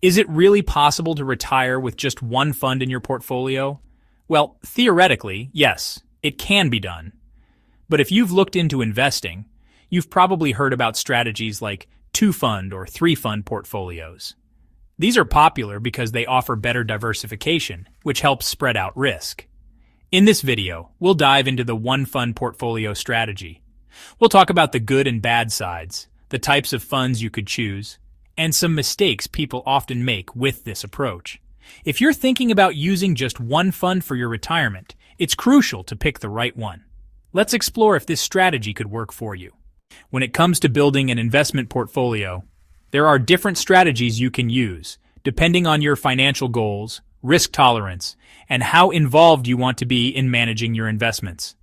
Is it really possible to retire with just one fund in your portfolio? Well, theoretically, yes, it can be done. But if you've looked into investing, you've probably heard about strategies like two-fund or three-fund portfolios. These are popular because they offer better diversification, which helps spread out risk. In this video, we'll dive into the one-fund portfolio strategy. We'll talk about the good and bad sides, the types of funds you could choose, and some mistakes people often make with this approach. If you're thinking about using just one fund for your retirement, it's crucial to pick the right one. Let's explore if this strategy could work for you. When it comes to building an investment portfolio, there are different strategies you can use, depending on your financial goals, risk tolerance, and how involved you want to be in managing your investments.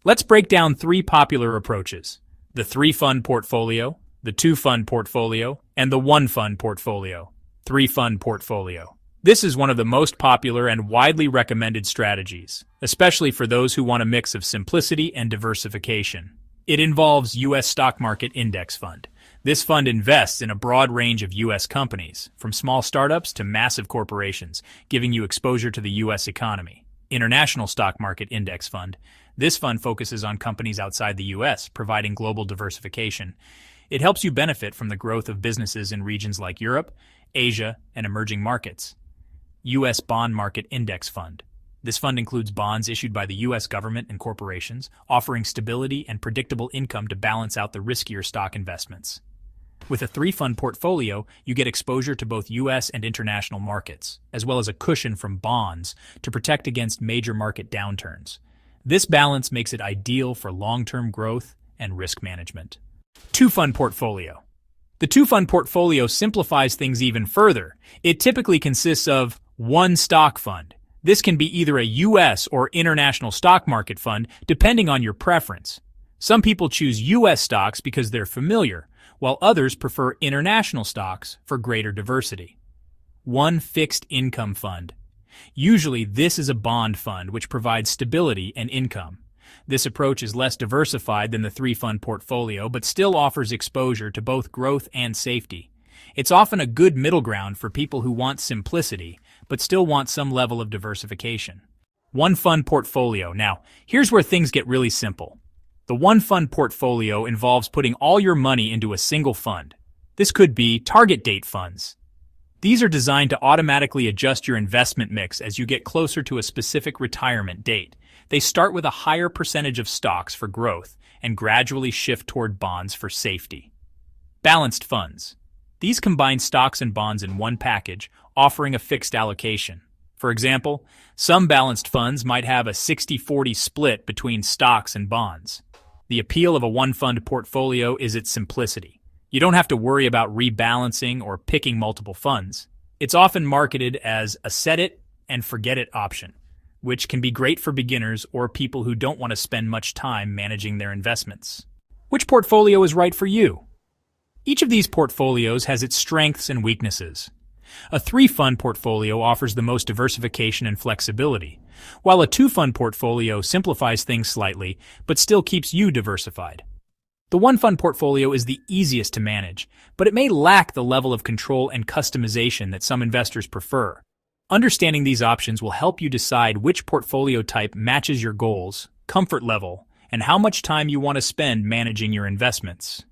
Let's break down three popular approaches: the three-fund portfolio, the two-fund portfolio, and the one-fund portfolio, three-fund portfolio. This is one of the most popular and widely recommended strategies, especially for those who want a mix of simplicity and diversification. It involves U.S. stock market index fund. This fund invests in a broad range of U.S. companies, from small startups to massive corporations, giving you exposure to the U.S. economy. International stock market index fund. This fund focuses on companies outside the U.S., providing global diversification. It helps you benefit from the growth of businesses in regions like Europe, Asia, and emerging markets. U.S. Bond Market Index Fund. This fund includes bonds issued by the U.S. government and corporations, offering stability and predictable income to balance out the riskier stock investments. With a three-fund portfolio, you get exposure to both U.S. and international markets, as well as a cushion from bonds to protect against major market downturns. This balance makes it ideal for long-term growth and risk management. Two-fund portfolio. The two-fund portfolio simplifies things even further. It typically consists of one stock fund. This can be either a U.S. or international stock market fund, depending on your preference. Some people choose U.S. stocks because they're familiar, while others prefer international stocks for greater diversity. One fixed income fund. Usually, this is a bond fund which provides stability and income. This approach is less diversified than the three-fund portfolio, but still offers exposure to both growth and safety. It's often a good middle ground for people who want simplicity, but still want some level of diversification. One-fund portfolio. Now, here's where things get really simple. The one-fund portfolio involves putting all your money into a single fund. This could be target date funds. These are designed to automatically adjust your investment mix as you get closer to a specific retirement date. They start with a higher percentage of stocks for growth and gradually shift toward bonds for safety. Balanced funds. These combine stocks and bonds in one package, offering a fixed allocation. For example, some balanced funds might have a 60-40 split between stocks and bonds. The appeal of a one-fund portfolio is its simplicity. You don't have to worry about rebalancing or picking multiple funds. It's often marketed as a set-it-and-forget-it option, which can be great for beginners or people who don't want to spend much time managing their investments. Which portfolio is right for you? Each of these portfolios has its strengths and weaknesses. A three-fund portfolio offers the most diversification and flexibility, while a two-fund portfolio simplifies things slightly but still keeps you diversified. The one-fund portfolio is the easiest to manage, but it may lack the level of control and customization that some investors prefer. Understanding these options will help you decide which portfolio type matches your goals, comfort level, and how much time you want to spend managing your investments.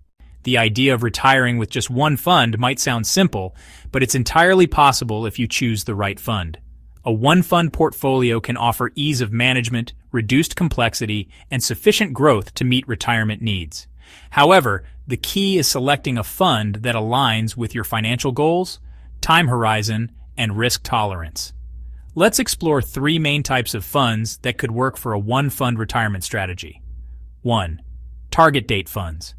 The idea of retiring with just one fund might sound simple, but it's entirely possible if you choose the right fund. A one-fund portfolio can offer ease of management, reduced complexity, and sufficient growth to meet retirement needs. However, the key is selecting a fund that aligns with your financial goals, time horizon, and risk tolerance. Let's explore three main types of funds that could work for a one-fund retirement strategy. 1. Target date funds.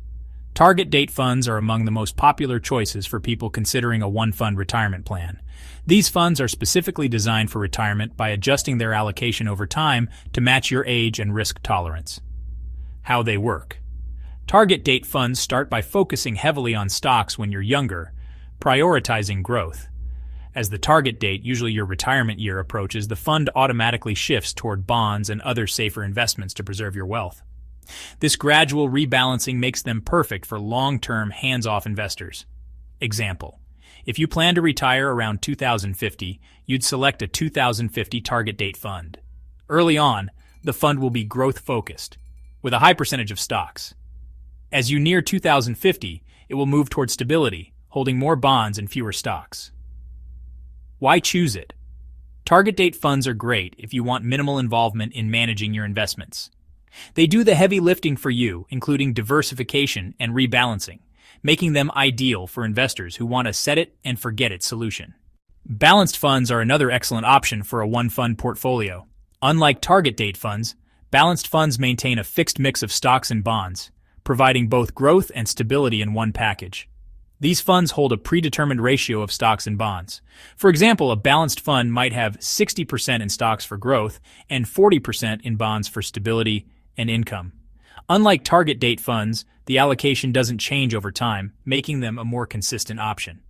Target date funds are among the most popular choices for people considering a one-fund retirement plan. These funds are specifically designed for retirement by adjusting their allocation over time to match your age and risk tolerance. How they work. Target date funds start by focusing heavily on stocks when you're younger, prioritizing growth. As the target date, usually your retirement year, approaches, the fund automatically shifts toward bonds and other safer investments to preserve your wealth. This gradual rebalancing makes them perfect for long-term, hands-off investors. Example: If you plan to retire around 2050, you'd select a 2050 target date fund. Early on, the fund will be growth-focused, with a high percentage of stocks. As you near 2050, it will move toward stability, holding more bonds and fewer stocks. Why choose it? Target date funds are great if you want minimal involvement in managing your investments. They do the heavy lifting for you, including diversification and rebalancing, making them ideal for investors who want a set-it-and-forget-it solution. Balanced funds are another excellent option for a one-fund portfolio. Unlike target date funds, balanced funds maintain a fixed mix of stocks and bonds, providing both growth and stability in one package. These funds hold a predetermined ratio of stocks and bonds. For example, a balanced fund might have 60% in stocks for growth and 40% in bonds for stability and income. Unlike target date funds, the allocation doesn't change over time, making them a more consistent option.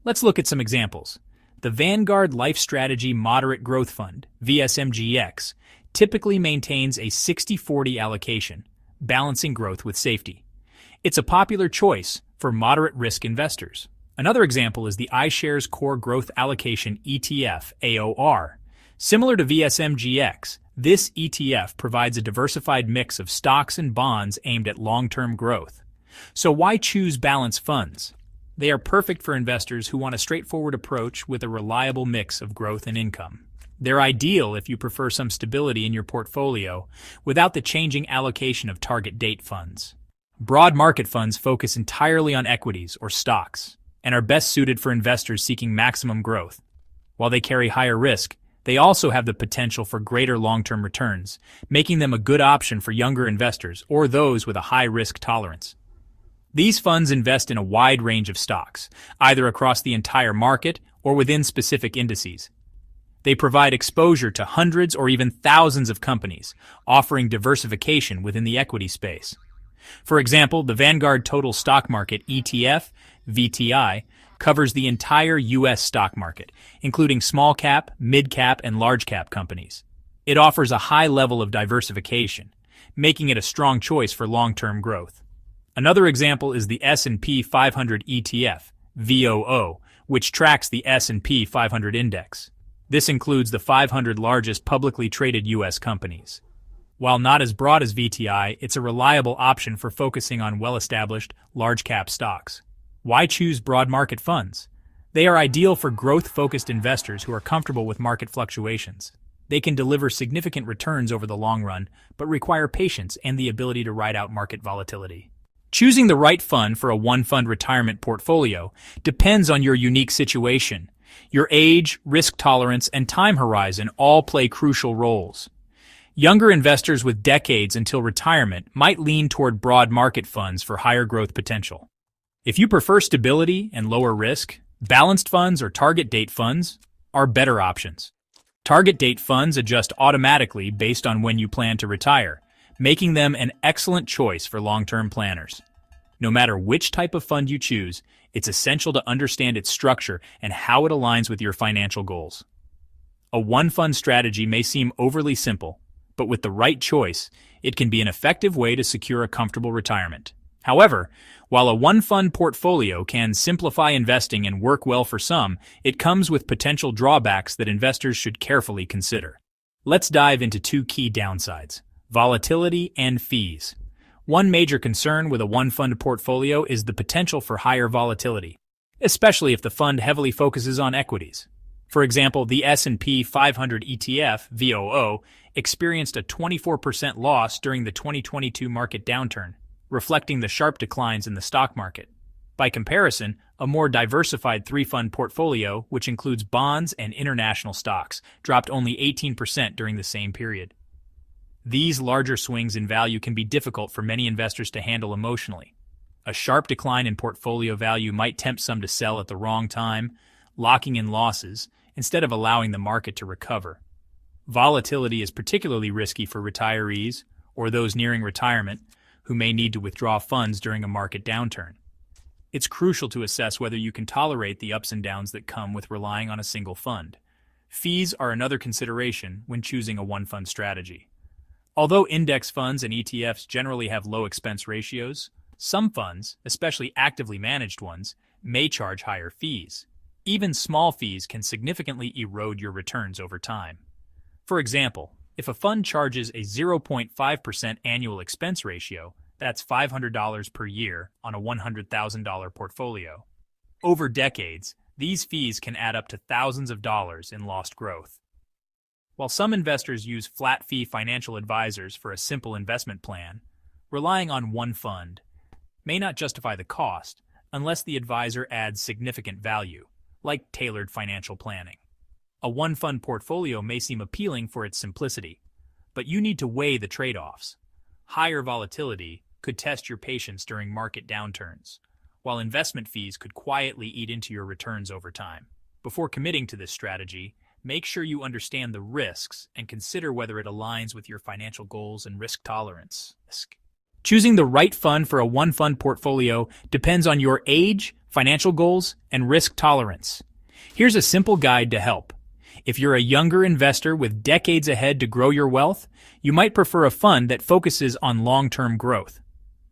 Let's look at some examples. The Vanguard Life Strategy Moderate Growth Fund, VSMGX, typically maintains a 60-40 allocation, balancing growth with safety. It's a popular choice for moderate risk investors. Another example is the iShares Core Growth Allocation ETF, AOR. Similar to VSMGX, this ETF provides a diversified mix of stocks and bonds aimed at long-term growth. So why choose balanced funds? They are perfect for investors who want a straightforward approach with a reliable mix of growth and income. They're ideal if you prefer some stability in your portfolio without the changing allocation of target date funds. Broad market funds focus entirely on equities or stocks and are best suited for investors seeking maximum growth. While they carry higher risk, they also have the potential for greater long-term returns, making them a good option for younger investors or those with a high risk tolerance. These funds invest in a wide range of stocks, either across the entire market or within specific indices. They provide exposure to hundreds or even thousands of companies, offering diversification within the equity space. For example, the Vanguard Total Stock Market ETF, VTI, covers the entire U.S. stock market, including small-cap, mid-cap, and large-cap companies. It offers a high level of diversification, making it a strong choice for long-term growth. Another example is the S&P 500 ETF, VOO, which tracks the S&P 500 index. This includes the 500 largest publicly traded U.S. companies. While not as broad as VTI, it's a reliable option for focusing on well-established, large-cap stocks. Why choose broad market funds? They are ideal for growth-focused investors who are comfortable with market fluctuations. They can deliver significant returns over the long run, but require patience and the ability to ride out market volatility. Choosing the right fund for a one-fund retirement portfolio depends on your unique situation. Your age, risk tolerance, and time horizon all play crucial roles. Younger investors with decades until retirement might lean toward broad market funds for higher growth potential. If you prefer stability and lower risk, balanced funds or target date funds are better options. Target date funds adjust automatically based on when you plan to retire, making them an excellent choice for long-term planners. No matter which type of fund you choose, it's essential to understand its structure and how it aligns with your financial goals. A one-fund strategy may seem overly simple, but with the right choice, it can be an effective way to secure a comfortable retirement. However, while a one-fund portfolio can simplify investing and work well for some, it comes with potential drawbacks that investors should carefully consider. Let's dive into two key downsides: volatility and fees. One major concern with a one-fund portfolio is the potential for higher volatility, especially if the fund heavily focuses on equities. For example, the S&P 500 ETF, VOO, experienced a 24% loss during the 2022 market downturn, reflecting the sharp declines in the stock market. By comparison, a more diversified three-fund portfolio, which includes bonds and international stocks, dropped only 18% during the same period. These larger swings in value can be difficult for many investors to handle emotionally. A sharp decline in portfolio value might tempt some to sell at the wrong time, locking in losses instead of allowing the market to recover. Volatility is particularly risky for retirees or those nearing retirement who may need to withdraw funds during a market downturn. It's crucial to assess whether you can tolerate the ups and downs that come with relying on a single fund. Fees are another consideration when choosing a one-fund strategy. Although index funds and ETFs generally have low expense ratios, some funds, especially actively managed ones, may charge higher fees. Even small fees can significantly erode your returns over time. For example, if a fund charges a 0.5% annual expense ratio, that's $500 per year on a $100,000 portfolio. Over decades, these fees can add up to thousands of dollars in lost growth. While some investors use flat-fee financial advisors for a simple investment plan, relying on one fund may not justify the cost unless the advisor adds significant value, like tailored financial planning. A one-fund portfolio may seem appealing for its simplicity, but you need to weigh the trade-offs. Higher volatility could test your patience during market downturns, while investment fees could quietly eat into your returns over time. Before committing to this strategy, make sure you understand the risks and consider whether it aligns with your financial goals and risk tolerance. Choosing the right fund for a one-fund portfolio depends on your age, financial goals, and risk tolerance. Here's a simple guide to help. If you're a younger investor with decades ahead to grow your wealth, you might prefer a fund that focuses on long-term growth.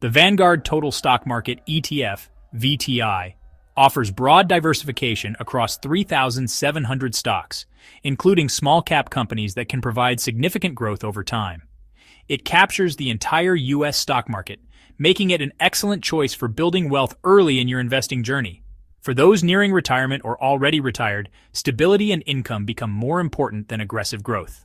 The Vanguard Total Stock Market ETF, VTI, offers broad diversification across 3,700 stocks, including small-cap companies that can provide significant growth over time. It captures the entire U.S. stock market, making it an excellent choice for building wealth early in your investing journey. For those nearing retirement or already retired, stability and income become more important than aggressive growth.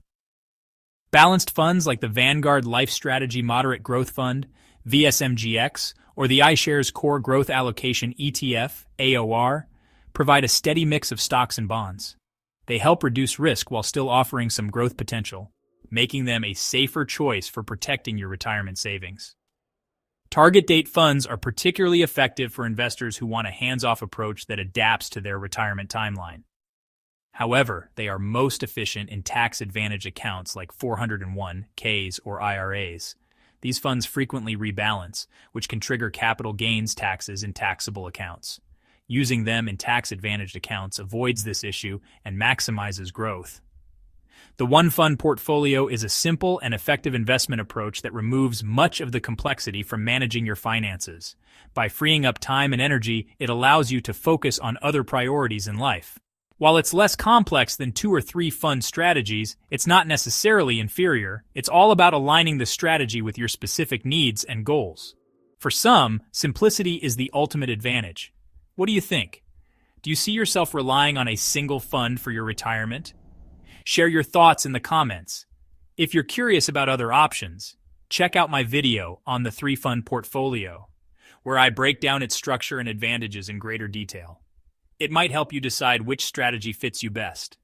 Balanced funds like the Vanguard Life Strategy Moderate Growth Fund, VSMGX, or the iShares Core Growth Allocation ETF, AOR, provide a steady mix of stocks and bonds. They help reduce risk while still offering some growth potential, making them a safer choice for protecting your retirement savings. Target date funds are particularly effective for investors who want a hands-off approach that adapts to their retirement timeline. However, they are most efficient in tax-advantaged accounts like 401(k)s or IRAs. These funds frequently rebalance, which can trigger capital gains taxes in taxable accounts. Using them in tax-advantaged accounts avoids this issue and maximizes growth. The one-fund portfolio is a simple and effective investment approach that removes much of the complexity from managing your finances. By freeing up time and energy, it allows you to focus on other priorities in life. While it's less complex than 2 or 3 fund strategies, it's not necessarily inferior. It's all about aligning the strategy with your specific needs and goals. For some, simplicity is the ultimate advantage. What do you think? Do you see yourself relying on a single fund for your retirement? Share your thoughts in the comments. If you're curious about other options, check out my video on the 3-fund portfolio, where I break down its structure and advantages in greater detail. It might help you decide which strategy fits you best.